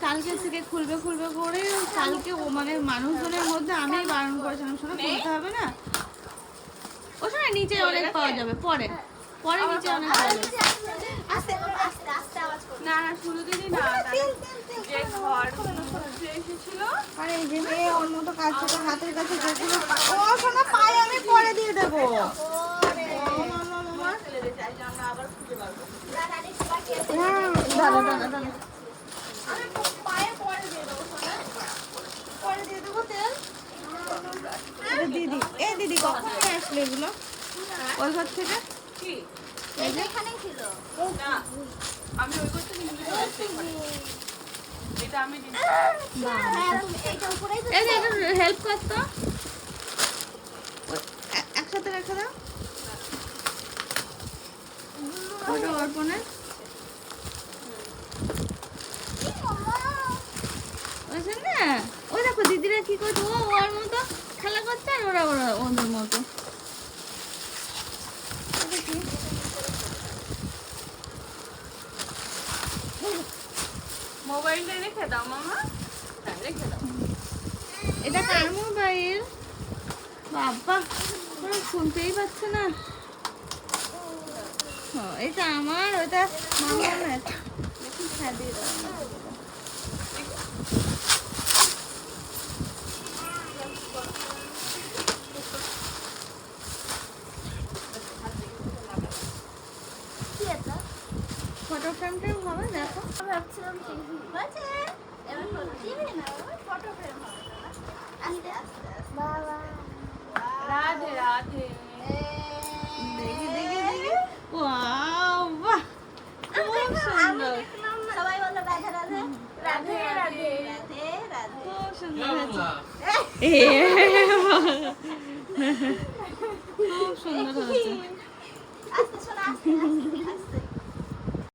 কালকে থেকে খুলবে খুলবে করে কালকে ও মানে মানুষজনের মধ্যে আমি বারণ করেছিলাম, শোনো খুলতে হবে না। ও শোনো নিচে অনেক পাওয়া যাবে, পরে পরে নিচে অনেক পাওয়া যাবে। না না শুরু দিদি না, যে ঘরগুলো সবচেয়ে এসেছিল। আরে এই যে মেয়ে ওর মতো কাজ ছোট হাতের কাছে যেগুলো ও শোনো পায়ে আমি পরে দিয়ে দেবো। দিদি এই দিদি কখন নিয়ে আসলে এগুলো ওই ঘর থেকে? না আমি ওই করতে এটা আমি হেল্প করতো একসাথে রেখে দাও ওটা অর্পণের না। ওই দেখো দিদিরা কি করছে, ও ওর মতো খেলা করছে আর ওরা ওরা ওদের মতো। মোবাইলটা রেখে দাও মামা, রেখে দাও। এটা কার মোবাইল বাবা, ওরা শুনতেই পাচ্ছে না। এটা আমার, ওটা মামার। হ্যাঁ দিয়ে দাও। ফটো ফ্রেমটাও হবে, দেখো ভাবছিলাম ফটো ফ্রেম হবে আস্তে আস্তে বাবা রাধে রাধে। দেখি দেখি দেখি ওয়াও বাহ খুব সুন্দর, সবাই বলো রাধে রাধে রাধে রাধে রাধে রাধে। খুব সুন্দর হয়েছে, খুব সুন্দর হয়েছে। আস্তে শোনো আস্তে আস্তে